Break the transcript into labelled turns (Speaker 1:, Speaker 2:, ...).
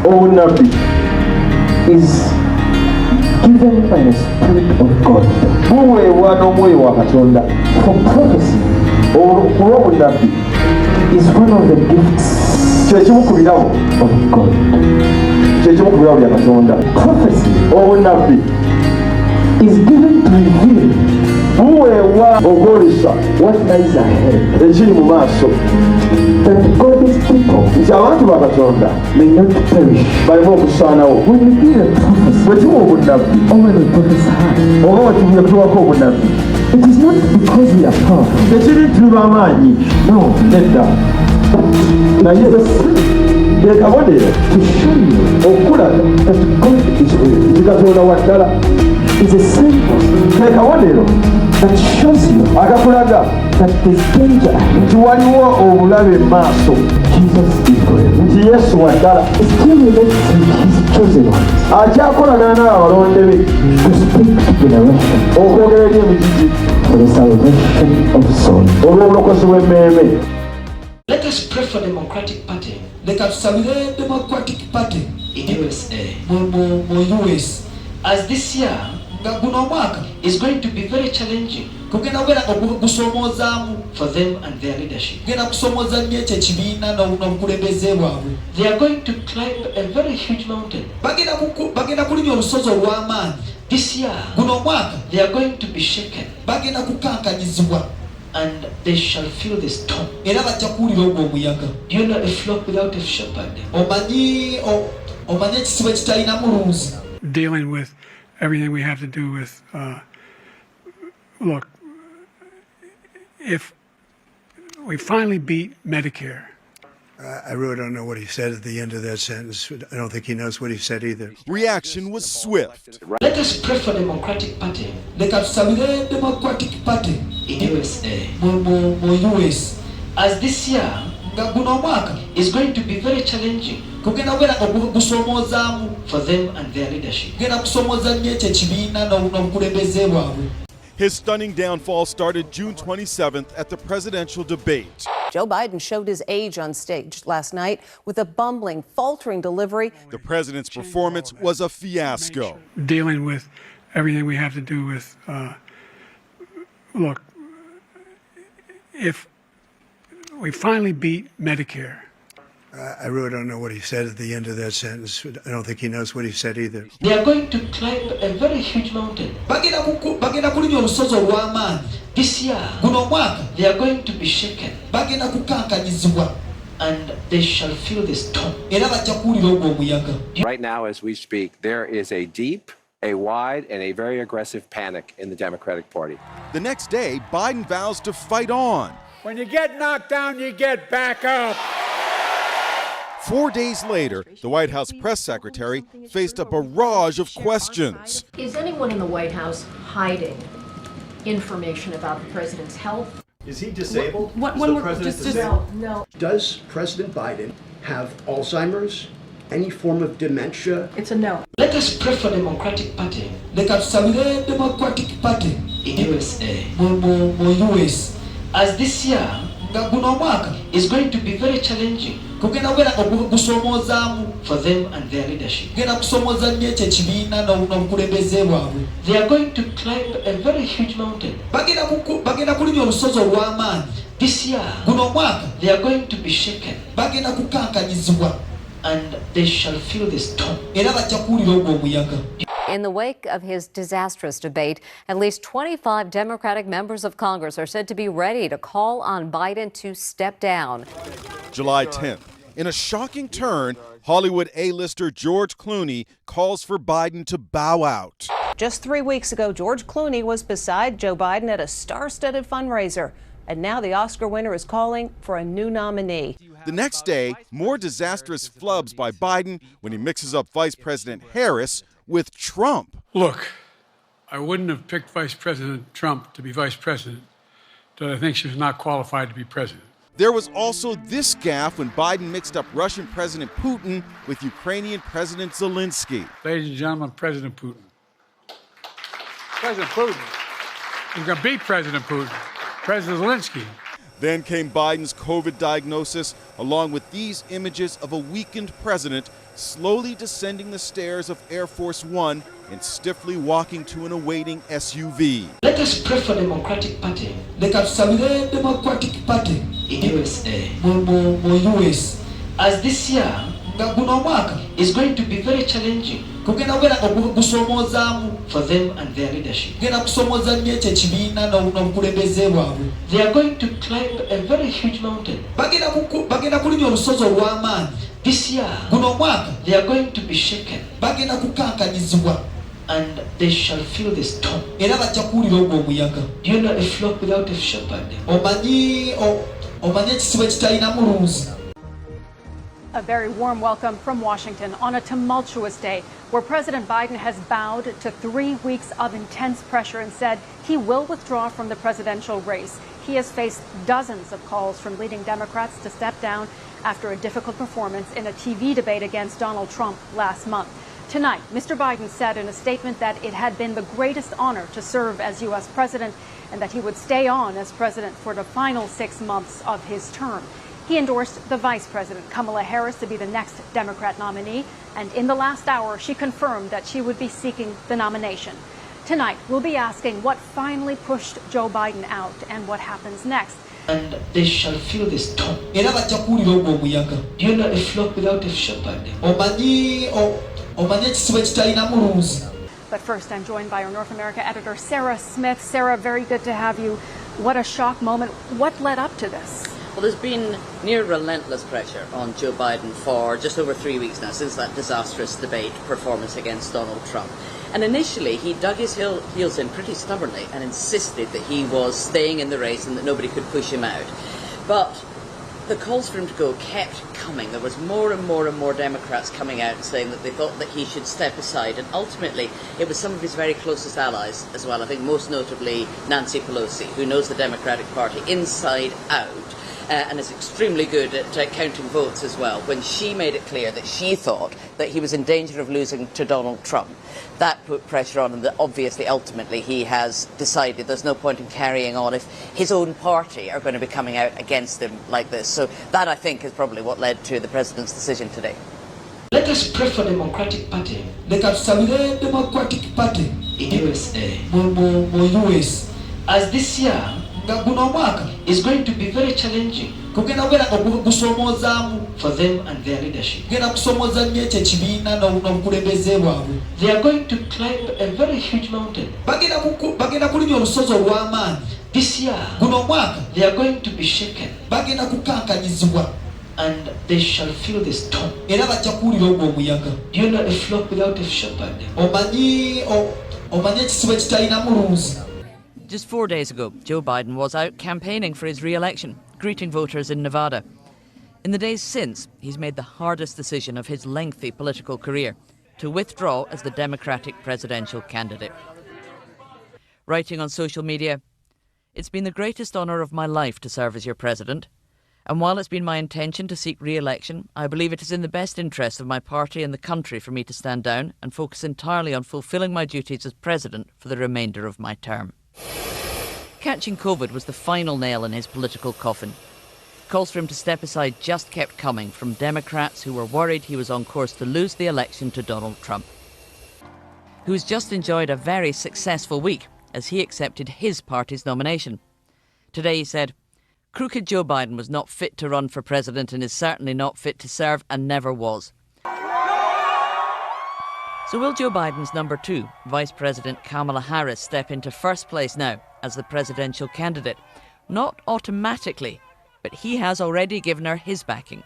Speaker 1: obunabbi
Speaker 2: is given by the Spirit of God.
Speaker 1: buweebwa n'omwoyo wa Katonda.
Speaker 2: For prophecy
Speaker 1: Kuba obunabbi
Speaker 2: is one of the gifts
Speaker 1: kyekimu ku birabo
Speaker 2: of God.
Speaker 1: kyekimu ku birabo bya Katonda.
Speaker 2: Prophecy
Speaker 1: Obunabbi
Speaker 2: is given to reveal
Speaker 1: buweebwa okwolesa
Speaker 2: what lies ahead,
Speaker 1: ekiri mu maaso,
Speaker 2: that God's people
Speaker 1: nti abantu ba Katonda
Speaker 2: may not perish.
Speaker 1: baleme okusaanawo.
Speaker 2: When we give a prophecy,
Speaker 1: Bwe tuwa obunabbi
Speaker 2: or when we prophesy,
Speaker 1: oba bwe tuwako obunabbi,
Speaker 2: it is not because we are powerful.
Speaker 1: tekiri nti tuli b'amaanyi,
Speaker 2: No,
Speaker 1: nedda, naye ge kabonero
Speaker 2: to show you
Speaker 1: okulaga
Speaker 2: that God is real.
Speaker 1: nti Katonda wa ddala,
Speaker 2: Is a symbol
Speaker 1: ge kabonero
Speaker 2: that shows you
Speaker 1: akakulaga
Speaker 2: that there's danger ahead.
Speaker 1: nti waliwo obulabe mu maaso,
Speaker 2: Jesus is real.
Speaker 1: nti Yesu wa ddala
Speaker 2: Still relates to his chosen ones
Speaker 1: akyakolagana n'abalonde be
Speaker 2: to speak to generation
Speaker 1: okwogera eri emigigi
Speaker 2: for the salvation of souls.
Speaker 1: olw'obulokozi bw'emmeeme.
Speaker 3: Let us pray for Democratic Party
Speaker 4: leka tusabire Democratic Party
Speaker 3: in USA.
Speaker 4: mu US
Speaker 3: As this year
Speaker 4: nga guno omwaka
Speaker 3: is going to be very challenging
Speaker 4: kugenda kubeera gusomoozaamu
Speaker 3: for them and their leadership.
Speaker 4: genda kusomooza nnyo ekyo ekibiina n'obukulembeze bwabwe.
Speaker 3: They are going to climb a very huge mountain.
Speaker 4: bagenda kulinya olusozi olw'amaanyi.
Speaker 3: This year
Speaker 4: guno omwaka
Speaker 3: they are going to be shaken
Speaker 4: bagenda kukankanyizibwa
Speaker 3: and they shall feel the storm.
Speaker 4: era bajja kuwulira ogwo omuyaga.
Speaker 3: Do you know a flock without a shepherd?
Speaker 4: omanyi ekisibo ekitalina mulunzi.
Speaker 5: Dealing with everything we have to do with, look, if we finally beat Medicare.
Speaker 6: I really don't know what he said at the end of that sentence. I don't think he knows what he said either.
Speaker 7: Reaction was swift.
Speaker 3: Let us pray for Democratic Party
Speaker 4: leka tusabire Democratic Party
Speaker 3: in USA.
Speaker 4: mu US
Speaker 3: As this year
Speaker 4: nga guno omwaka
Speaker 3: is going to be very challenging
Speaker 4: kugenda kubeera gusomoozaamu
Speaker 3: for them and their leadership.
Speaker 4: genda kusomooza nnyo ekyo ekibiina n'obukulembeze bwabwe.
Speaker 7: His stunning downfall started June 27th at the presidential debate.
Speaker 8: Joe Biden showed his age on stage last night with a bumbling, faltering delivery.
Speaker 7: The president's performance was a fiasco.
Speaker 5: Dealing with everything we have to do with, look, if we finally beat Medicare.
Speaker 6: I really don't know what he said at the end of that sentence. I don't think he knows what he said either.
Speaker 3: They are going to climb a very huge mountain.
Speaker 4: bagenda kulinya olusozi olw'amaanyi.
Speaker 3: This year
Speaker 4: guno omwaka
Speaker 3: they are going to be shaken
Speaker 4: bagenda kukankanyizibwa
Speaker 3: and they shall feel the storm.
Speaker 4: era bajja kuwulira ogwo omuyaga.
Speaker 9: Right now, as we speak, there is a deep, a wide, and a very aggressive panic in the Democratic Party.
Speaker 7: The next day, Biden vows to fight on.
Speaker 10: When you get knocked down, you get back up.
Speaker 7: 4 days later, the White House press secretary faced a barrage of questions.
Speaker 11: Is anyone in the White House hiding information about the president's health?
Speaker 12: Is he disabled?
Speaker 11: Is
Speaker 12: the president disabled?
Speaker 11: No.
Speaker 13: Does President Biden have Alzheimer's, any form of dementia?
Speaker 11: It's a no.
Speaker 3: Let us pray for Democratic Party
Speaker 4: leka tusabire Democratic Party
Speaker 3: in USA.
Speaker 4: mu US
Speaker 3: As this year
Speaker 4: nga guno omwaka
Speaker 3: is going to be very challenging
Speaker 4: kugenda kubeera gusomoozaamu
Speaker 3: for them and their leadership.
Speaker 4: genda kusomooza nnyo ekyo ekibiina n'obukulembeze bwabwe.
Speaker 3: They are going to climb a very huge mountain.
Speaker 4: bagenda kulinya olusozi olw'amaanyi.
Speaker 3: This year
Speaker 4: guno omwaka
Speaker 3: they are going to be shaken
Speaker 4: bagenda kukankanyizibwa
Speaker 3: and they shall feel the storm.
Speaker 4: era bajja kuwulira ogwo omuyaga.
Speaker 14: In the wake of his disastrous debate, at least 25 Democratic members of Congress are said to be ready to call on Biden to step down.
Speaker 7: July 10th, in a shocking turn, Hollywood A-lister George Clooney calls for Biden to bow out.
Speaker 8: Just 3 weeks ago, George Clooney was beside Joe Biden at a star-studded fundraiser. And now the Oscar winner is calling for a new nominee.
Speaker 7: The next day, more disastrous flubs by Biden when he mixes up Vice President Harris with Trump.
Speaker 5: Look, I wouldn't have picked Vice President Trump to be vice president, but I think she was not qualified to be president.
Speaker 7: There was also this gaffe when Biden mixed up Russian President Putin with Ukrainian President Zelensky.
Speaker 5: Ladies and gentlemen, President Putin. President Putin. He's going to beat President Putin. President Zelensky.
Speaker 7: Then came Biden's COVID diagnosis, along with these images of a weakened president slowly descending the stairs of Air Force One and stiffly walking to an awaiting SUV.
Speaker 3: Let us pray for the Democratic Party
Speaker 4: leka tusabire Democratic Party
Speaker 3: in USA.
Speaker 4: mu US
Speaker 3: As this year
Speaker 4: nga guno omwaka
Speaker 3: is going to be very challenging
Speaker 4: kugenda kubeera nga gusoomozaamu
Speaker 3: for them and their leadership.
Speaker 4: kugenda kusomooza nnyo ekyo ekibiina n'obukulembeze bwabwe.
Speaker 3: They are going to climb a very huge mountain.
Speaker 4: bagenda kulinya olusozi olw'amaanyi.
Speaker 3: This year
Speaker 4: guno omwaka
Speaker 3: they are going to be shaken
Speaker 4: bagenda kukankanyizibwa
Speaker 3: and they shall feel the storm.
Speaker 4: era bajja kuwulira ogwo omuyaga.
Speaker 3: Do you know a flock without a shepherd?
Speaker 4: omanyi ekisibo ekitalina mulunzi.
Speaker 15: A very warm welcome from Washington on a tumultuous day where President Biden has bowed to 3 weeks of intense pressure and said he will withdraw from the presidential race. He has faced dozens of calls from leading Democrats to step down after a difficult performance in a TV debate against Donald Trump last month. Tonight, Mr. Biden said in a statement that it had been the greatest honor to serve as U.S. president and that he would stay on as president for the final 6 months of his term. He endorsed the Vice President, Kamala Harris, to be the next Democrat nominee, and in the last hour, she confirmed that she would be seeking the nomination. Tonight, we'll be asking what finally pushed Joe Biden out and what happens next.
Speaker 3: And they shall feel the storm.
Speaker 4: era bajja kuwulira ogwo omuyaga.
Speaker 3: Do you know a flock without a shepherd?
Speaker 4: omanyi ekisibo ekitalina mulunzi.
Speaker 15: But first, I'm joined by our North America editor, Sarah Smith. Sarah, very good to have you. What a shock moment. What led up to this?
Speaker 16: Well, there's been near relentless pressure on Joe Biden for just over 3 weeks now, since that disastrous debate performance against Donald Trump. And initially, he dug his heels in pretty stubbornly and insisted that he was staying in the race and that nobody could push him out. But the calls for him to go kept coming. There was more and more and more Democrats coming out and saying that they thought that he should step aside. And ultimately, it was some of his very closest allies as well. I think most notably Nancy Pelosi, who knows the Democratic Party inside out. And is extremely good at counting votes as well. When she made it clear that she thought that he was in danger of losing to Donald Trump, that put pressure on him that obviously ultimately he has decided there's no point in carrying on if his own party are going to be coming out against him like this. So that, I think, is probably what led to the president's decision today.
Speaker 3: Let us pray for the Democratic Party
Speaker 4: leka tusabire Democratic Party
Speaker 3: in USA.
Speaker 4: mu US
Speaker 3: As this year
Speaker 4: nga guno omwaka
Speaker 3: is going to be very challenging
Speaker 4: kugenda kubeera nga gusoomozaamu
Speaker 3: for them and their leadership.
Speaker 4: kugenda kusomooza nnyo ekyo ekibiina n'obukulembeze bwabwe.
Speaker 3: They are going to climb a very huge mountain.
Speaker 4: bagenda kulinya olusozi olw'amaanyi.
Speaker 3: This year
Speaker 4: guno omwaka
Speaker 3: they are going to be shaken
Speaker 4: bagenda kukankanyizibwa
Speaker 3: and they shall feel the storm.
Speaker 4: era bajja kuwulira ogwo omuyaga.
Speaker 3: Do you know a flock without a shepherd?
Speaker 4: omanyi ekisibo ekitalina mulunzi.
Speaker 16: Just 4 days ago, Joe Biden was out campaigning for his re-election, greeting voters in Nevada. In the days since, he's made the hardest decision of his lengthy political career, to withdraw as the Democratic presidential candidate. Writing on social media, "It's been the greatest honour of my life to serve as your president, and while it's been my intention to seek re-election, I believe it is in the best interest of my party and the country for me to stand down and focus entirely on fulfilling my duties as president for the remainder of my term." Catching COVID was the final nail in his political coffin. Calls for him to step aside just kept coming from Democrats who were worried he was on course to lose the election to Donald Trump, who has just enjoyed a very successful week as he accepted his party's nomination. Today he said, "Crooked Joe Biden was not fit to run for president and is certainly not fit to serve and never was." So will Joe Biden's number 2, Vice President Kamala Harris, step into first place now as the presidential candidate? Not automatically, but he has already given her his backing.